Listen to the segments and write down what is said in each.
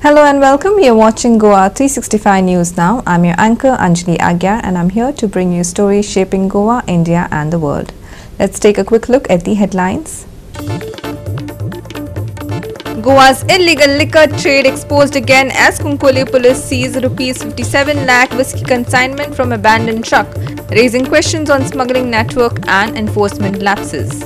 Hello and welcome. You're watching Goa365 News Now. I'm your anchor Anjali Agyar and I'm here to bring you stories shaping Goa, India and the world. Let's take a quick look at the headlines. Goa's illegal liquor trade exposed again as Kunkoli police seized Rs 57 lakh whiskey consignment from abandoned truck, raising questions on smuggling network and enforcement lapses.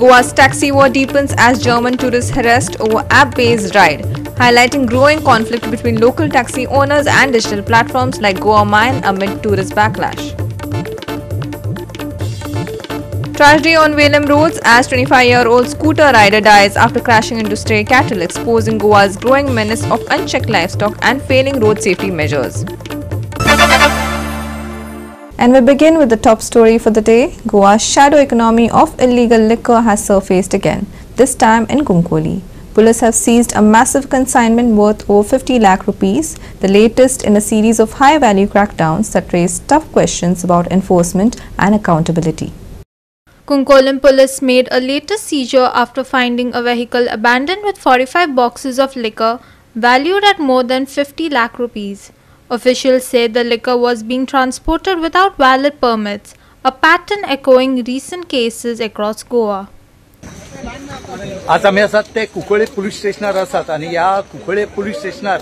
Goa's taxi war deepens as German tourists harassed over app-based ride, highlighting growing conflict between local taxi owners and digital platforms like Goa Mile amid tourist backlash. Tragedy on Velem roads as 25-year-old scooter rider dies after crashing into stray cattle, exposing Goa's growing menace of unchecked livestock and failing road safety measures. And we begin with the top story for the day. Goa's shadow economy of illegal liquor has surfaced again, this time in Kunkoli. Police have seized a massive consignment worth over 50 lakh rupees, the latest in a series of high-value crackdowns that raise tough questions about enforcement and accountability. Kunkolim police made a latest seizure after finding a vehicle abandoned with 45 boxes of liquor valued at more than 50 lakh rupees. Officials say the liquor was being transported without valid permits, a pattern echoing recent cases across Goa. आज आम्ही असतात ते Cuncolim police स्टेशनार असतात आणि या Cuncolim police स्टेशनार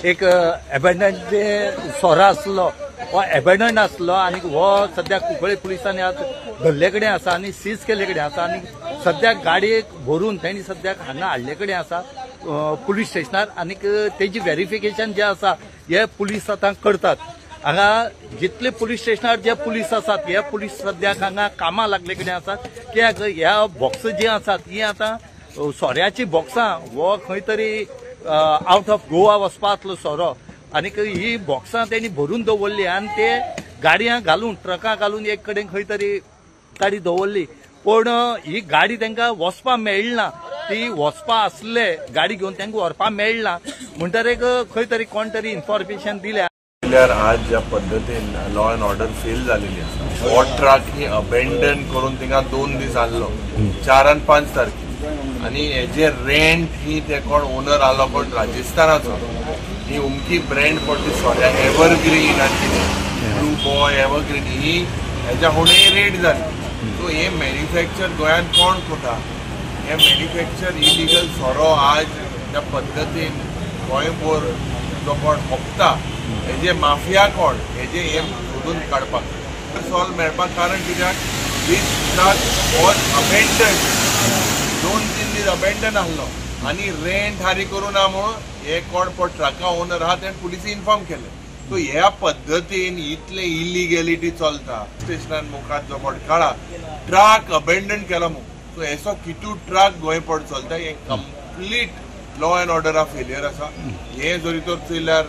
एक अबॅन्डन जे सोरा आसलो वो अबॅन्डन आसलो आणि वो सध्या कुंकळे पुलिसांनी आज धरलेकडे आसा आणि सीज केलेकडे आसा आणि सध्या गाडयेक भरून त्यांनी सध्या हांगा हाडलेकडे आसा पुलीस स्टेशनार आणि तेजी व्हेरिफिकेशन जे आसा हे पुलीस आतां करतात. हांगा जितले पुलीस स्टेशनार जे पुलीस आसात हे पुलीस सद्याक हांगा कामां लागलेकडे आसात कित्याक ह्या बॉक्स जी आसात ही आतां सोऱ्याची बॉक्सां वो खंय तरी आउट ऑफ गोवा वचपाचो सोरो आनी ही बॉक्सां तेणी भरून दवरली आनी ते गाडयांक घालून ट्रकां घालून एक कडेन खंय तरी गाडी दवरली पण ही गाडी तांकां वचपा मेळना. ती वचपा आसले गाडी घेवन तांकां व्हरपा मेळना म्हणटरेक खंय तरी कोण तरी इन्फॉर्मेशन दिल्या. आज ज्या पद्धतीन लॉ अँड ऑर्डर फेल झालेली आसा हो ट्रक ही अबेंडन करून थिंगा 2 दीस आसलो 4 आनी 5 तारखेक आणि हेजे रेंट ही ते कोण ओनर आलो कोण राजस्थानाचो ही उमकी ब्रँड पडटी सोऱ्या एव्हरग्रीन आनी ब्लू बॉय एव्हरग्रीन ही हेच्या होणे रेट जाली. सो हे मॅन्युफॅक्चर गोंयांत कोण करता हे मॅन्युफॅक्चर इलिगल सोरो आज त्या पद्दतीन गोंयभर जो कोण भोगता हेजे माफिया कोण हेजे हे सोदून काडपाक सॉल्व मेळपाक कारण कित्याक दीस ट्रक वॉज अबेंडन 2-3 दीस अबेंडन आसलो आनी रेंट हारी करूं ना म्हणून हे कोण पळय ट्रका ओनर आहा तेणें पुलिसी इन्फॉर्म केलें. सो ह्या पद्दतीन इतले इलिगॅलिटी चलता स्टेशनान मुखार जो कोण काळा ट्रक अबेंडन केला म्हणून सो हेसो कितू ट्रक गोंयपड चलता हे complete law and order failure आसा. हे जरी तर चयल्यार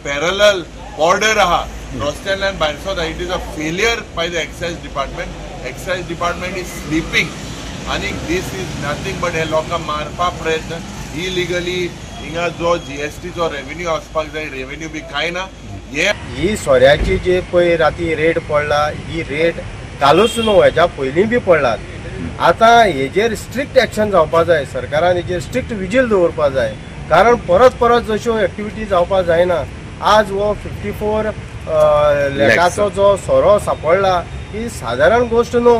पॅरलल बॉर्डर आहा रस्त्यातल्यान भायर सरता it is a failure by the excise department. Excise department is sleeping आनी दीस इज नथींग बट हे लोकांक मारपा प्रयत्न इलिगली हिंगा जो जीएसटीचो रेव्हेन्यू आसपाक जाय रेव्हेन्यू बी कांय ना. ही सोऱ्याची जी पळय राती रेट पडला ही रेट कालूच न्हू हेच्या पयलीं बी पडलात. आतां हेजेर स्ट्रिक्ट एक्शन जावपा जाय सरकारान हेजेर स्ट्रिक्ट विजील दवरपा जाय कारण परत परत जश्यो एक्टिविटी जावपा जायना. आज वो 54 लॅखाचो जो सोरो सापडला ही सादारण गोष्ट न्हू.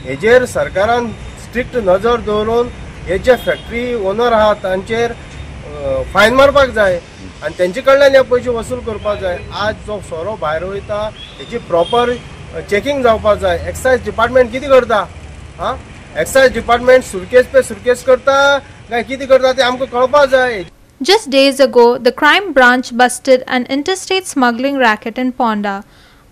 हेजेर सरकारान स्ट्रिक्ट नजर दवरून हे जे फॅक्टरी ओनर आहात तांचेर फायन मारपाक जाय आनी तेंचे कडल्यान हे पयशे वसूल करपाक जाय. आज जो सोरो भायर वयता हेची प्रॉपर चेकिंग जावपा जाय. एक्सायज डिपार्टमेंट कितें करता एक्सायज डिपार्टमेंट सुरकेस पे सुरकेस करता काय कितें करता ते आमकां कळपाक जाय. Just days ago, the crime branch busted an interstate smuggling racket in Ponda,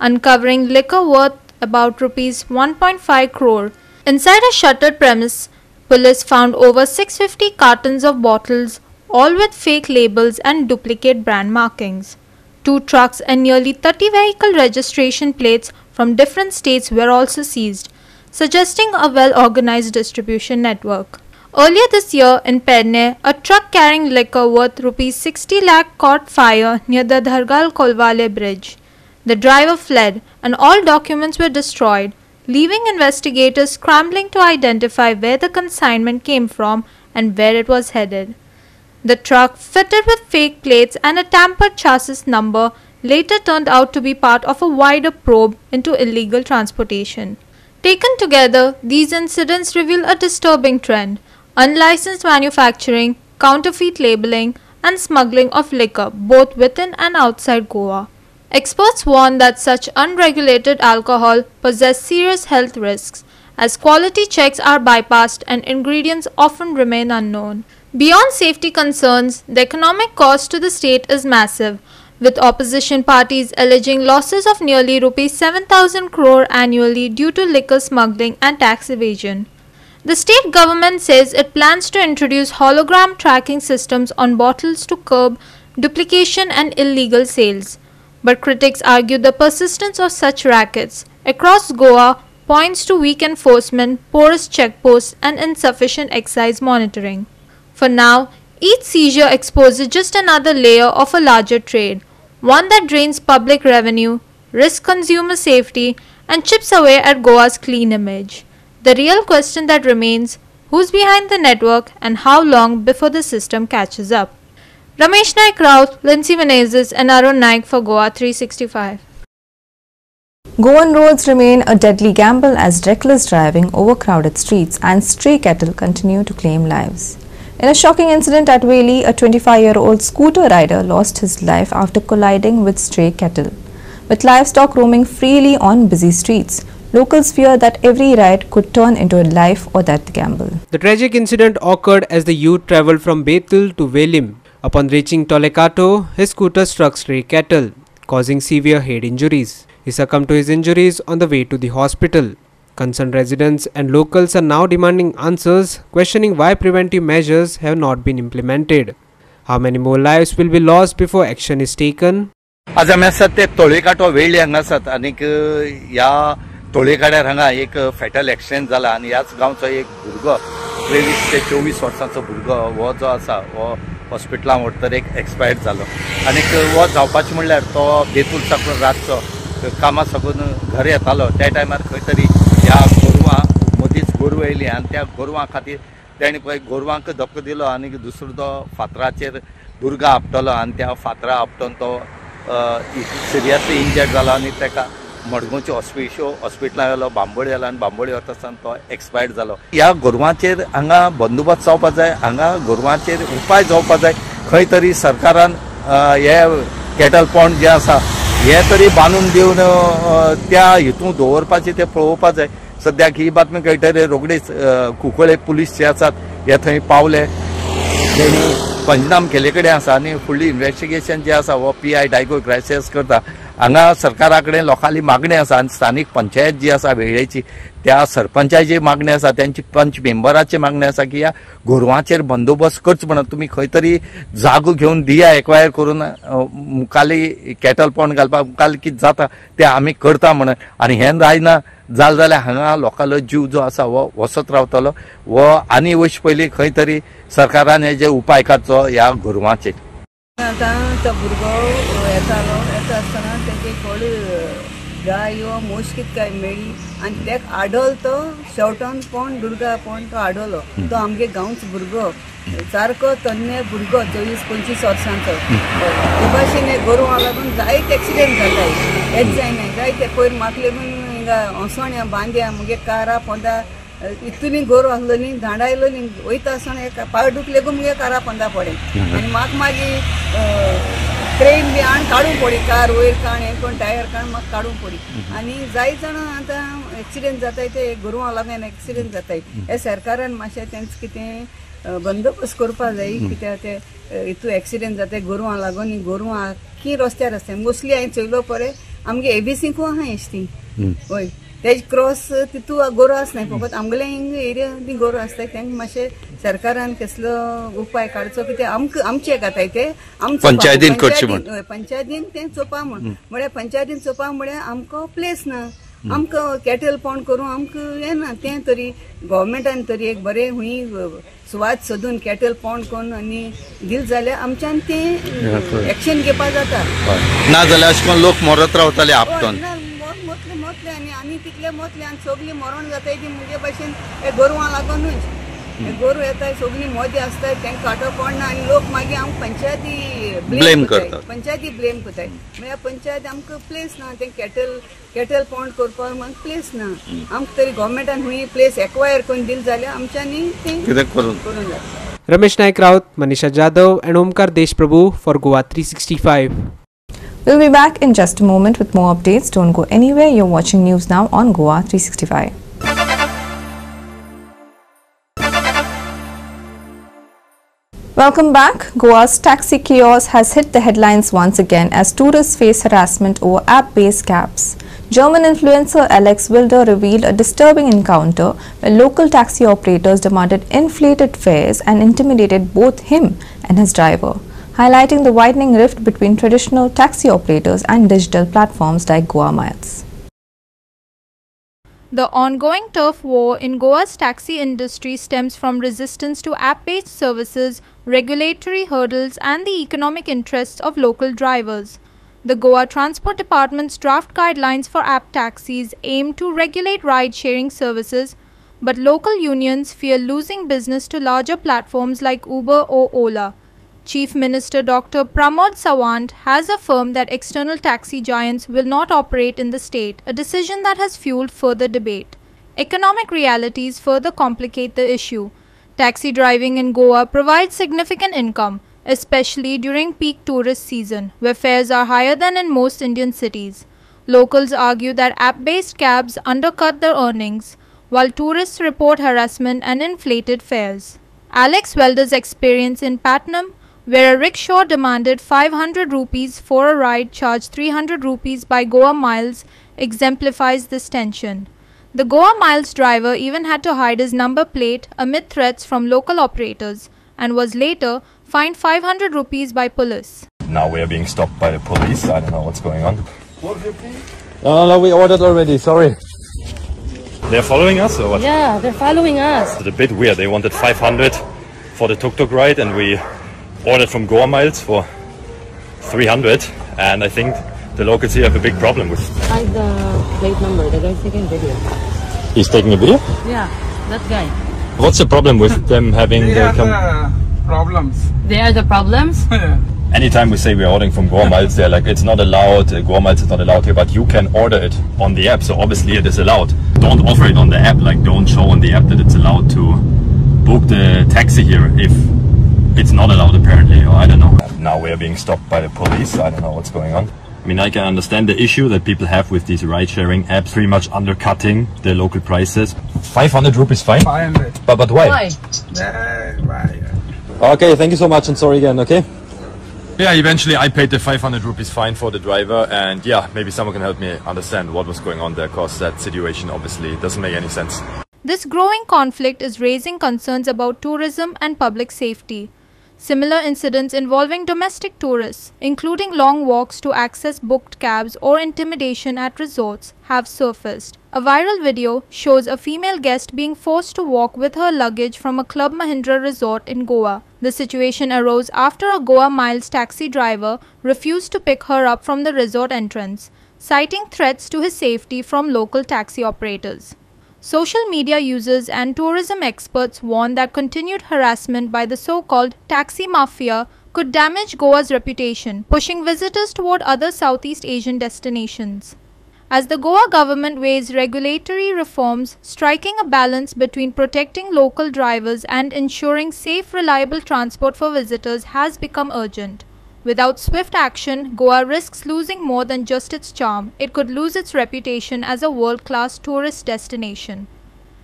uncovering liquor worth about Rs 1.5 crore. Inside a shuttered premise, police found over 650 cartons of bottles, all with fake labels and duplicate brand markings. 2 trucks and nearly 30 vehicle registration plates from different states were also seized, suggesting a well-organized distribution network. Earlier this year in Perne, a truck carrying liquor worth Rs 60 lakh caught fire near the Dhargal Kolwale bridge. The driver fled and all documents were destroyed. leaving investigators scrambling to identify where the consignment came from and where it was headed. The truck, fitted with fake plates and a tampered chassis number, later turned out to be part of a wider probe into illegal transportation. Taken together, these incidents reveal a disturbing trend: unlicensed manufacturing, counterfeit labeling, and smuggling of liquor both within and outside Goa. Experts warn that such unregulated alcohol poses serious health risks, as quality checks are bypassed and ingredients often remain unknown. Beyond safety concerns, the economic cost to the state is massive, with opposition parties alleging losses of nearly Rs 7,000 crore annually due to liquor smuggling and tax evasion. The state government says it plans to introduce hologram tracking systems on bottles to curb duplication and illegal sales. But critics argue the persistence of such rackets across Goa points to weak enforcement, porous checkposts, and insufficient excise monitoring. For now, each seizure exposes just another layer of a larger trade, one that drains public revenue, risks consumer safety, and chips away at Goa's clean image. The real question that remains: who's behind the network and how long before the system catches up? Ramesh Naik Raut, Lindsay Menezes, and Arun Naik for Goa365. Goan roads remain a deadly gamble as reckless driving, overcrowded streets, and stray cattle continue to claim lives. In a shocking incident at Veli, a 25-year-old scooter rider lost his life after colliding with stray cattle. With livestock roaming freely on busy streets, locals fear that every ride could turn into a life or death gamble. The tragic incident occurred as the youth travelled from Betul to Velim. Upon reaching Tolekato, his scooter struck stray cattle, causing severe head injuries. He succumbed to his injuries on the way to the hospital. Concerned residents and locals are now demanding answers, questioning why preventive measures have not been implemented. How many more lives will be lost before action is taken? आज आमी आसात ते तोळेकाटो वेळ्ळी हांगा आसात आनीक ह्या तोळेकाड्यार हांगा एक फॅटल एक्सिडेंट जाला आनी ह्याच गांवचो एक भुरगो 23 ते 24 वर्सांचो भुरगो हो जो आसा हो हॉस्पिटलांत व्हरतर एक एक्सपायर्ड जालो आनीक हो जावपाचें म्हणल्यार तो बेतूल साकून रातचो कामा साकून घर येतालो त्या टायमार खंय तरी ह्या गोरवां मदींच गोरवां येयली आनी त्या गोरवां खातीर तेणें पळय गोरवांक धक्को दिलो आनीक दुसरो तो फातराचेर भुरगो आपटलो आनी त्या फातरा आपटोन तो सिरियसली इंजर्ड जालो आनी तेका मडगांवचे हॉस्पिटलांत व्हेलो बांबोळी व्हेलो आनी बांबोळी व्हरता आसतना तो एक्सपायर्ड जालो. ह्या गोरवांचेर हांगा बंदोबस्त जावपा जाय, हांगा गोरवांचेर उपाय जावपा जाय. खंय तरी सरकारान हे कॅटल पॉंड जे आसा हे तरी बांदून दिवन त्या हितून दवरपाचें तें पळोवपा जाय. सद्याक ही बातमी कळटरी रोखडीच कुंकळे पुलीस जे आसात हे थंय पावले, तेणी पंचनाम केले कडेन आसा आनी फुडली इन्व्हेस्टिगेशन जे आसा हो PI डायगो क्रायसिस करता. हांगा सरकारा कडेन लोकांली मागणी आसा आनी स्थानीक पंचायत जी आसा वेळेची त्या सरपंचाची मागणी आसा, त्यांची पंच मेंबराची मागणी आसा की ह्या गोरवांचेर बंदोबस्त करचो म्हणून तुमी खंय तरी जागो घेवन दिया एक्वायर करून मुखाली कॅटल पॉंड घालपाक मुखाल कितें जाता तें आमी करता म्हणून. आनी हें जायना जालें जाल्यार हांगा लोकांलो जीव जो आसा हो वसत रावतलो. हो आनी वच पयलीं खंय तरी सरकारान हेजे उपाय काडचो ह्या गोरवांचेर. आतां तो भुरगो येता आसतना तेजे थोडी गाय वा मोश कितें काय मेळ्ळी आनी तेका आडोल तो शेवटोन पोंड दुर्गा पोंड तो आडोलो. तो आमगे गांवचो भुरगो सारको तन्ने भुरगो 24-25 वर्सांचो. हे भाशेन गोरवां लागून जायते एक्सिडेंट जाताय. हेच जायनाय जायते पयर म्हाका लेगून हिंगा ओसोण्या बांद्या मुगे कारा पोंदा इतुनी गोरवां आहलो न्ही धांडायलो न्ही वयता आसतना एक पावडूक लेगून मुगे कारा पोंदा पडे आनी म्हाका मागीर ट्रेन बी आण काडूंक पडी कार वयर काण हें कोण टायर काण म्हाका काडूंक पडी. आनी जाय जाणां आतां एक्सिडेंट जाताय ते गोरवां लागून एक्सिडेंट जाताय. हे सरकारान मातशें तेंच कितें बंदोबस्त करपा जाय कित्याक ते हितू एक्सिडेंट जाताय गोरवां लागून. ही गोरवां आख्खी रस्त्यार आसताय. मोस्टली हांवें चोयलो पळय आमगे ABC आहा एश्टी वय तेज क्रॉस तितू गोरवां आसनाय फकत आमगेल्या हिंग एरिया ती गोरवां आसताय. तेंकां मातशें सरकारान कसलो उपाय काडचो कित्याक आमचे गाताय ते पंचायतीन करचें म्हण पंचायतीन तें चोपा म्हळ्यार पंचायतीन चोपा म्हळ्यार आमकां प्लेस ना. आमकां कॅटल पॉंड करूं आमकां हें ना. तें तरी गव्हर्मेंटान तरी एक बरें हुंय सुवात सोदून कॅटल पॉंड करून आनी दिल जाल्यार आमच्यान तें एक्शन घेवपा जाता. ना जाल्यार अशें करून लोक मरत रावताले आपटोन. मोतले आनी तितले मोतले आनी सगळीं मरण जाताय ती म्हणजे भाशेन हे गोरवां लागूनूच हे गोरू येताय सगळीं मोदी आसताय तांकां काटो पडना आनी लोक मागीर आमकां पंचायती ब्लेम करतात पंचायती ब्लेम करताय म्हळ्यार पंचायत आमकां प्लेस ना ते कॅटल पॉन्ड करपाक म्हाका प्लेस ना आमकां तरी गव्हर्मेंटान हुंय प्लेस एक्वायर करून दिली जाल्यार आमच्यांनी ते करून जाय. Ramesh Naik Raut, Manisha Jadhav and Omkar Deshprabhu for Goa365. We'll be back in just a moment with more updates. Don't go anywhere. You're watching News Now on Goa365. Welcome back. Goa's taxi chaos has hit the headlines once again as tourists face harassment over app-based cabs. German influencer Alex Wilder revealed a disturbing encounter where local taxi operators demanded inflated fares and intimidated both him and his driver, highlighting the widening rift between traditional taxi operators and digital platforms like Goa Miles. The ongoing turf war in Goa's taxi industry stems from resistance to app-based services, regulatory hurdles and the economic interests of local drivers. The Goa Transport Department's draft guidelines for app taxis aim to regulate ride-sharing services, but local unions fear losing business to larger platforms like Uber or Ola. Chief Minister Dr. Pramod Sawant has affirmed that external taxi giants will not operate in the state, a decision that has fueled further debate. Economic realities further complicate the issue. Taxi driving in Goa provides significant income, especially during peak tourist season, where fares are higher than in most Indian cities. Locals argue that app-based cabs undercut their earnings, while tourists report harassment and inflated fares. Alex Welder's experience in Patnam, where a rickshaw demanded 500 rupees for a ride charged 300 rupees by Goa Miles, exemplifies this tension. The Goa Miles driver even had to hide his number plate amid threats from local operators and was later fined 500 rupees by police. Now we are being stopped by the police. I don't know what's going on. No, we ordered already, sorry. They're following us or what? Yeah, they're following us. It's a bit weird. They wanted 500 for the tuk-tuk ride and we ordered from Goa Miles for 300, and I think the locals here have a big problem with Hide the plate number, the guy's taking video. He's taking a video? Yeah, that guy. What's the problem with them having Problems. They are the problems? Anytime we say we're ordering from Goa Miles, they're like, it's not allowed, Goa Miles is not allowed here, but you can order it on the app, so obviously it is allowed. Don't offer it on the app, like don't show on the app that it's allowed to book the taxi here if it's not allowed apparently, or I don't know. Now we are being stopped by the police, I don't know what's going on. I mean, I can understand the issue that people have with these ride-sharing apps pretty much undercutting the local prices. 500 rupees fine? 500. But why? Why? Okay, thank you so much and sorry again, okay? Yeah, eventually I paid the 500 rupees fine for the driver, and yeah, maybe someone can help me understand what was going on there, because that situation obviously doesn't make any sense. This growing conflict is raising concerns about tourism and public safety. Similar incidents involving domestic tourists, including long walks to access booked cabs or intimidation at resorts, have surfaced. A viral video shows a female guest being forced to walk with her luggage from a Club Mahindra resort in Goa. The situation arose after a Goa Miles taxi driver refused to pick her up from the resort entrance, citing threats to his safety from local taxi operators. Social media users and tourism experts warn that continued harassment by the so-called taxi mafia could damage Goa's reputation, pushing visitors toward other Southeast Asian destinations. As the Goa government weighs regulatory reforms, striking a balance between protecting local drivers and ensuring safe, reliable transport for visitors has become urgent. Without swift action, Goa risks losing more than just its charm. It could lose its reputation as a world-class tourist destination.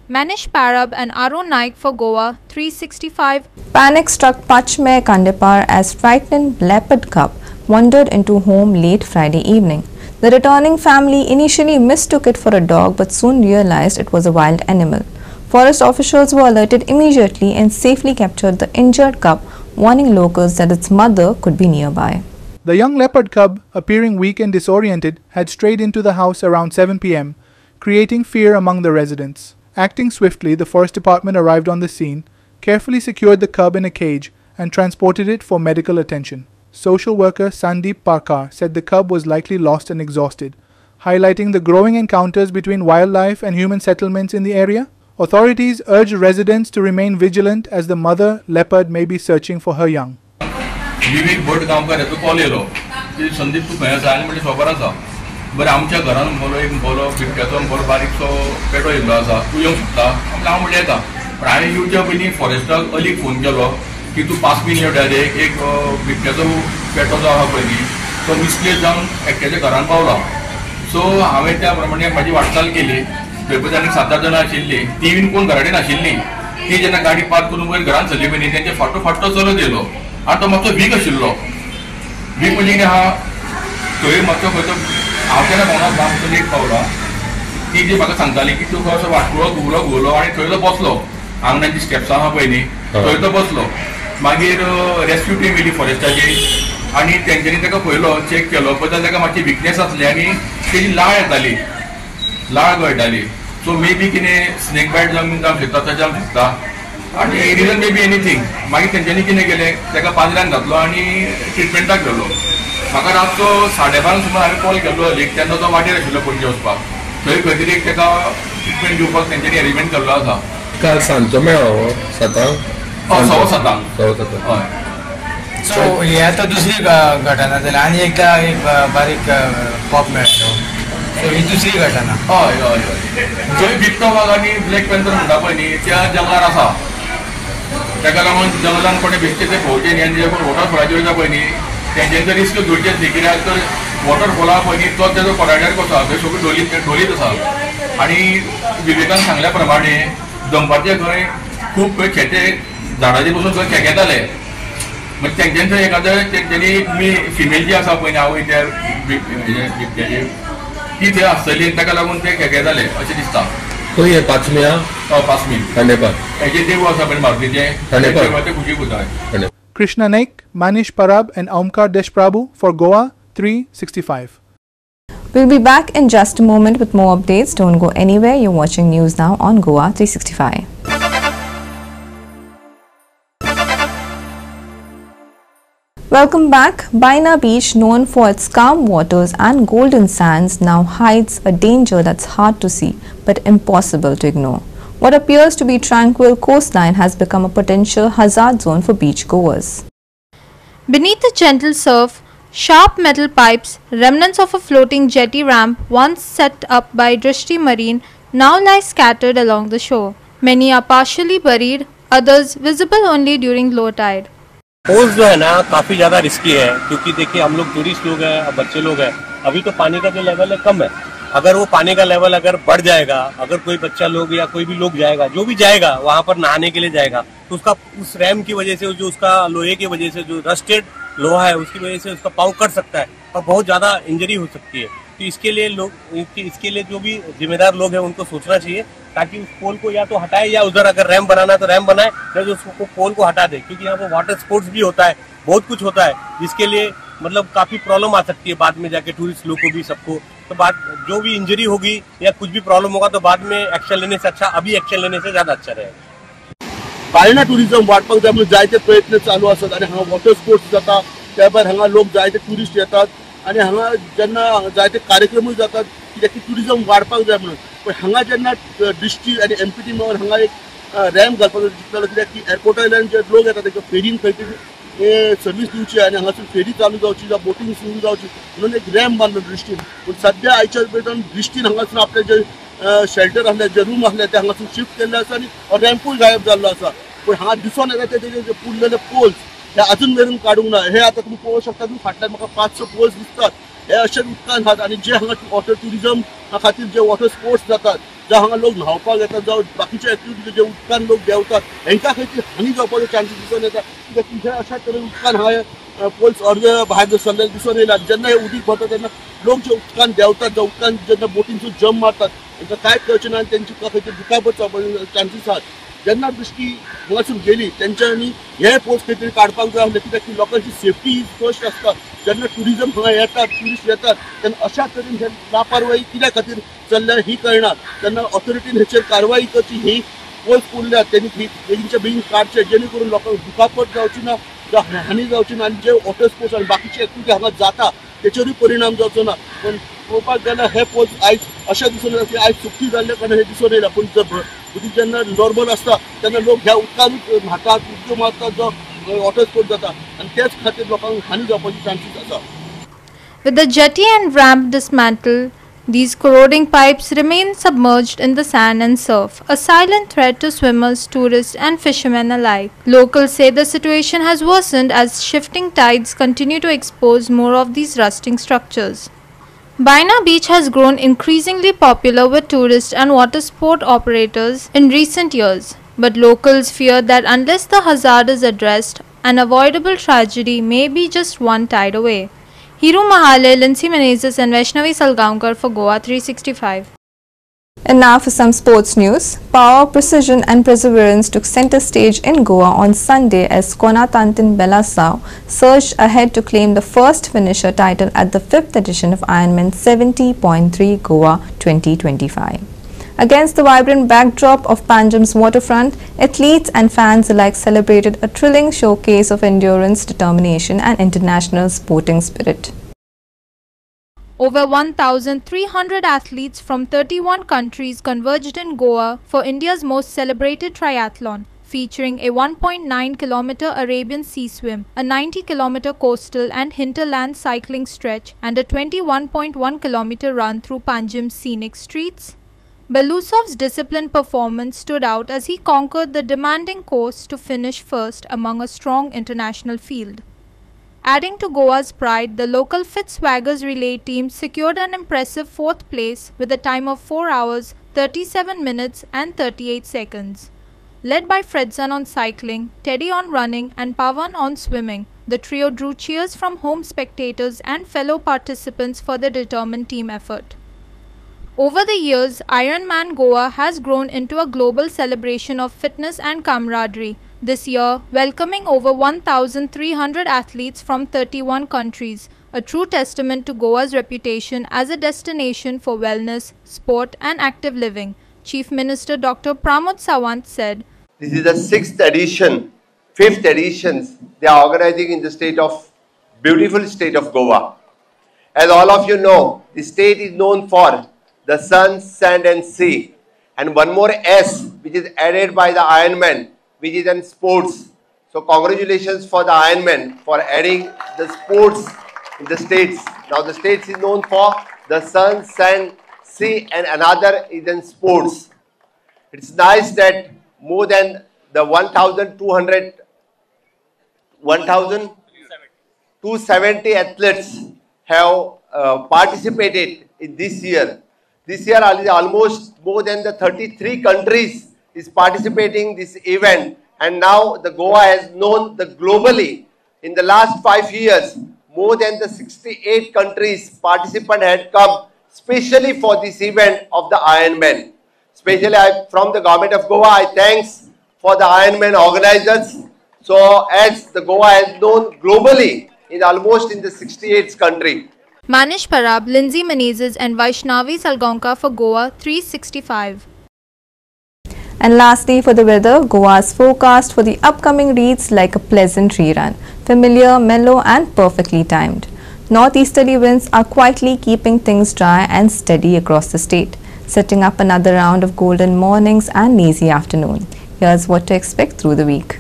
Manish Parab and Arun Naik for Goa365. Panic struck Pachme Kandipar as frightened leopard cub wandered into home late Friday evening. The returning family initially mistook it for a dog but soon realized it was a wild animal. Forest officials were alerted immediately and safely captured the injured cub, warning locals that its mother could be nearby. The young leopard cub, appearing weak and disoriented, had strayed into the house around 7 p.m., creating fear among the residents. Acting swiftly, the forest department arrived on the scene, carefully secured the cub in a cage, and transported it for medical attention. Social worker Sandeep Parkar said the cub was likely lost and exhausted, highlighting the growing encounters between wildlife and human settlements in the area. Authorities urged residents to remain vigilant as the mother leopard may be searching for her young. Vivek Bhat गांवकाराचो call येलो की संदीप तूं खंय आसा आनी म्हणजे खबर आसा बरें आमच्या घरान बोलो बिबट्याचो बरो बारीकसो पेटो येयल्लो आसा तूं येवंक शकता हांव म्हणलें येता पण हांवें येवच्या पयलीं फॉरेस्टाक अलीक फोन केलो की तूं 5 मिनट डायरेक्ट एक बिबट्याचो पेटो जो आसा पळय न्ही तो मिसप्लेस जावन एकट्याच्या घरान पावला सो हांवें त्या प्रमाणे म्हाजी वाटचाल केली थंय पळय आनीक 7-8 जाणां आशिल्लीं ती बीन कोण घरा कडेन नाशिल्लीं ती जेन्ना गाडी पार्क करून वयर घरान सरली पळय न्ही तेंचे फाटो चलत येयलो आनी तो मातसो वीक आशिल्लो वीक म्हणजे कितें आहा थंय मातसो खंय हांव केन्ना भोंवना मातसो लेट पावला ती जी म्हाका सांगताली की तूं असो वाटकुळो घुवलो आनी थंय तो बसलो आंगणाची स्टेप्स आहा पळय न्ही थंय तो बसलो मागीर रेस्क्यू टीम येयली फॉरेस्टाची आनी तेंच्यांनी ताका पळयलो चॅक केलो पळय जाल्यार ताका मातशी विकनेस आसली आनी तेजी लाळ येताली लाळ गळटाली सो मे बी कितें स्नेक बायट जावंक शकता तशें जावंक शकता आनी रिजन मे बी एनीथींग मागीर तेंच्यांनी कितें केलें ताका पांजऱ्यान घातलो आनी ट्रिटमेंटाक गेलो म्हाका रातचो 12:30 सुमार हांवें कॉल केल्लो हलीक तेन्ना तो वाटेर आशिल्लो पणजे वचपाक थंय खंय तरी ताका ट्रिटमेंट दिवपाक तेंच्यांनी अरेंजमेंट केल्लो आसा काल सांजचो मेळ्ळो 7 7:15 हय सो ही आतां दुसरी घटना जाली आनी एकदा एक बारीक पॉप मेळ्ळो सो ही दुसरी घटना हय हय हय थंय बिबटो वाघ आनी ब्लॅक पॅन्थर म्हणटा पळय न्ही त्या जंगलार आसा ताका लागून जंगलान कोणें बेश्टे ते भोंवचे न्ही आनी जे कोण वॉटरफॉलाचेर वयता पळय न्ही तेंच्यांचो रिस्क घेवचेच न्ही कित्याक तर वॉटरफॉला पळय न्ही तो तेजो कोराड्यार कसो आसा थंय सगळी ढोलीत आसा आनी विवेकान सांगल्या प्रमाणे दंपाचे खंय खूब खंय खेते झाडाचेर बसून खंय खेकेताले म्हणजे तेंच्यांचो एखादो तेंच्यांनी फिमेल जी आसा पळय न्ही आवय त्या बिबट्याचेर ती थंय आसतली ताका लागून ते खेकेताले अशें दिसता खंय हे पाचम्या 5 मिनट खांडेपार हेजे देवूळ आसा पळय मारुतीचें देवाचें खुशी पुजा Krishna Naik, Manish Parab and Omkar Deshprabhu for Goa365. We'll be back in just a moment with more updates. Don't go anywhere. You're watching News Now on Goa365. Welcome back. Baina Beach, known for its calm waters and golden sands, now hides a danger that's hard to see but impossible to ignore. What appears to be tranquil coastline has become a potential hazard zone for beach goers. Beneath the gentle surf, sharp metal pipes, remnants of a floating jetty ramp once set up by Drishti Marine, now lie scattered along the shore. Many are partially buried, others visible only during low tide. Pose जो है ना काफी ज्यादा risky है क्योंकि देखिए हम लोग टूरिस्ट लोग हैं, बच्चे लोग हैं, अभी तो पानी का जो लेवल है कम है। अगर वो पानी का लेवल अगर बढ़ जाएगा, अगर कोई बच्चा लोग या कोई भी लोग जाएगा, जो भी जाएगा वहां पर नहाने के लिए जाएगा, तो उसका उस रैम की वजह से जो उसका लोहे की वजह से जो रस्टेड लोहा है उसकी वजह से उसका पाँव कट सकता है और बहुत ज्यादा इंजरी हो सकती है। तो इसके लिए जो भी जिम्मेदार लोग हैं उनको सोचना चाहिए ताकि उस पोल को या तो हटाए या उधर अगर रैम बनाना तो रैम बनाए या जो उसको पोल को हटा दे, क्योंकि यहाँ पर वाटर स्पोर्ट्स भी होता है, बहुत कुछ होता है जिसके लिए मतलब काफी प्रॉब्लम आ सकती है बाद में जाके टूरिस्ट लोग को भी सबको। तो बाद जो भी इंजरी होगी या कुछ भी प्रॉब्लम होगा तो बाद में एक्शन लेने से अच्छा अभी एक्शन लेने से ज्यादा अच्छा रहेगा। बायना टुरिझम वाडपाक जाय म्हणून जायते प्रयत्न चालू आसात आनी हांगा वॉटर स्पोर्ट्स जाता त्या भायर हांगा लोक जायते टुरिस्ट येतात आनी हांगा जेन्ना जायते कार्यक्रमूय जातात कित्याक की टुरिझम वाडपाक जाय म्हणून। पण हांगा जेन्ना डिस्ट्री आनी एमपीटी मेळून हांगा एक रॅम्प घालपाक चिंतलेलो कित्याक की एअरपोर्टायल्यान जे लोक येतात तांकां फेरीन खंय तरी सर्वीस दिवची आनी हांगासून फेरी चालू जावची जावं बोटींग सुरू जावची म्हणून एक रॅम्प बांदलो दृश्टीन। पूण सद्या आयच्या वेळान दृश्टीन हांगासून आपले जे शेल्टर आसले जे रूम आसले ते हांगासून शिफ्ट केल्ले आसा आनी रॅम्पूय गायब जाल्लो आसा। पण हांगा दिसून येता तेजे जे पुरलेले पोल्स हे अजून मेरेन काडूंक ना। हे आतां तुमी पळोवंक शकता तुमी फाटल्यान म्हाका 500 पोल्स दिसतात हे अशें उदकान आसात आनी जे हांगा वॉटर टुरिझम खातीर जे वॉटर स्पोर्ट्स जातात जे हांगा लोक न्हांवपाक येतात जावं बाकीचे एक्टिविटी जे उदकान लोक देंवतात हेंकां खंय तरी हानी जावपाचो चान्सीस दिसून येता कित्याक की हे अशा तरेन उदकान हांगा पोल्स अर्दे भायर सरलेले दिसून येयल्यात। जेन्ना हे उदीक भरता तेन्ना लोक जे उदकान देंवतात जावं उदकान जेन्ना बोटींसून जंप मारतात तांकां कांयच कळचें ना आनी तेंची खंय तरी दुखापत जावपाचे चान्सीस आसात। जेन्ना दृश्टी हांगासून गेली तेंच्यांनी हे पोल्स खंय तरी काडपाक जाय आसले कित्याक की लोकांची सेफ्टी ही फर्स्ट आसता। जेन्ना टुरिझम हांगा येतात टुरिस्ट येतात तेन्ना अशा तरेन हे लापरवाही कित्या खातीर चल्ल्या ही कळना तेन्ना ऑथॉरिटीन हेचेर कारवाई करची। ही पोल्स पुरल्यात तेणी बेगीनच्या बेगीन काडचे जेणे करून लोकांक दुखापत जावची ना हानी जावची ना आनी जे वॉटर स्पोर्ट्स आनी बाकीचे एक्टिविटी हांगा जाता तेचेरूय परिणाम जावचो ना। पण पळोवपाक गेल्यार हे पोस्ट आयज अशें दिसून येता की आयज सुट्टी जाल्ले कारणान हे दिसून येयला पूण उदीक जेन्ना नॉर्मल आसता तेन्ना लोक ह्या उदकांत न्हातात उदक मारतात जो वॉटर स्पोर्ट जाता आनी तेच खातीर लोकांक हानी जावपाची चान्सीस आसा. With the jetty and ramp dismantled, these corroding pipes remain submerged in the sand and surf, a silent threat to swimmers, tourists and fishermen alike. Locals say the situation has worsened as shifting tides continue to expose more of these rusting structures. Baina Beach has grown increasingly popular with tourists and water sport operators in recent years, but locals fear that unless the hazard is addressed, an avoidable tragedy may be just one tide away. Hiru Mahale, Lindsay Menezes and Vaishnavi Salgaonkar for Goa365. And now for some sports news. Power, precision and perseverance took center stage in Goa on Sunday as Konatantin Belasau surged ahead to claim the first finisher title at the 5th edition of Ironman 70.3 Goa 2025. Against the vibrant backdrop of Panjim's waterfront, athletes and fans alike celebrated a thrilling showcase of endurance, determination and international sporting spirit. Over 1,300 athletes from 31 countries converged in Goa for India's most celebrated triathlon, featuring a 1.9-kilometer Arabian sea swim, a 90-kilometer coastal and hinterland cycling stretch, and a 21.1-kilometer run through Panjim's scenic streets. Belousov's disciplined performance stood out as he conquered the demanding course to finish first among a strong international field. Adding to Goa's pride, the local Fitzwaggers relay team secured an impressive 4th place with a time of 4 hours, 37 minutes and 38 seconds. Led by Fredson on cycling, Teddy on running and Pawan on swimming, the trio drew cheers from home spectators and fellow participants for the determined team effort. Over the years, Ironman Goa has grown into a global celebration of fitness and camaraderie, this year welcoming over 1,300 athletes from 31 countries, a true testament to Goa's reputation as a destination for wellness, sport and active living. Chief Minister Dr. Pramod Sawant said, "This is the 6th edition, 5th editions they are organizing in the beautiful state of Goa. As all of you know, the state is known for the sun, sand and sea, and one more S which is added by the Ironman, which is in sports. So congratulations for the Ironman for adding the sports in the states. Now the states is known for the sun, sand, sea and another is in sports. It's nice that more than the 1,270 athletes have participated in this year. This year almost more than the 33 countries is participating in this event, and now the Goa has known the globally. In the last 5 years, more than the 68 countries participant had come specially for this event of the Ironman. Especially from the government of Goa, I thanks for the Ironman organizers. So as the Goa has known globally in almost in the 68th country. Manish Parab, Lindsay Menezes and Vaishnavi Salgaonkar for Goa365. And lastly, for the weather, Goa's forecast for the upcoming reads like a pleasant rerun, familiar, mellow and perfectly timed. Northeasterly winds are quietly keeping things dry and steady across the state, setting up another round of golden mornings and lazy afternoon. Here's what to expect through the week.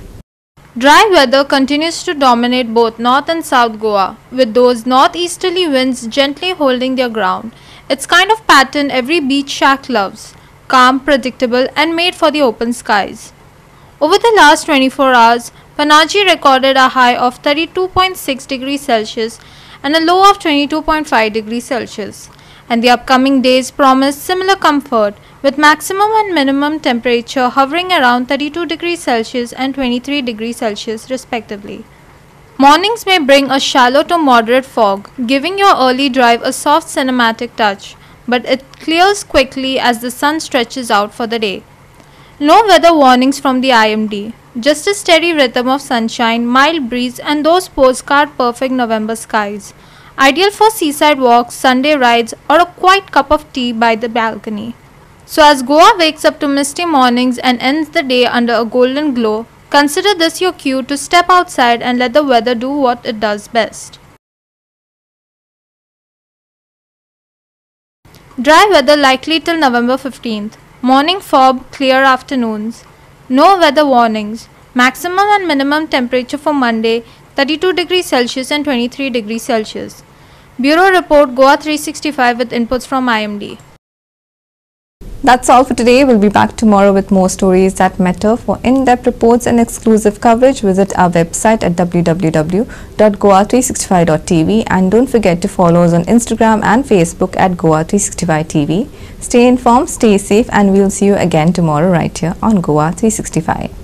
Dry weather continues to dominate both North and South Goa, with those northeasterly winds gently holding their ground. It's kind of pattern every beach shack loves, calm, predictable and made for the open skies. Over the last 24 hours, Panaji recorded a high of 32.6 degrees Celsius and a low of 22.5 degrees Celsius. And the upcoming days promise similar comfort, with maximum and minimum temperature hovering around 32 degrees Celsius and 23 degrees Celsius respectively. Mornings may bring a shallow to moderate fog, giving your early drive a soft cinematic touch, but it clears quickly as the sun stretches out for the day. No weather warnings from the IMD, just a steady rhythm of sunshine, mild breeze and those postcard perfect November skies. Ideal for seaside walks, Sunday rides or a quiet cup of tea by the balcony. So as Goa wakes up to misty mornings and ends the day under a golden glow, consider this your cue to step outside and let the weather do what it does best. Dry weather likely till November 15th. Morning fog, clear afternoons. No weather warnings. Maximum and minimum temperature for Monday 32 degrees Celsius and 23 degrees Celsius. Bureau report Goa365 with inputs from IMD. That's all for today. We'll be back tomorrow with more stories that matter. For in-depth reports and exclusive coverage, visit our website at www.goa365.tv and don't forget to follow us on Instagram and Facebook at Goa365TV. Stay informed, stay safe, and we'll see you again tomorrow right here on Goa365.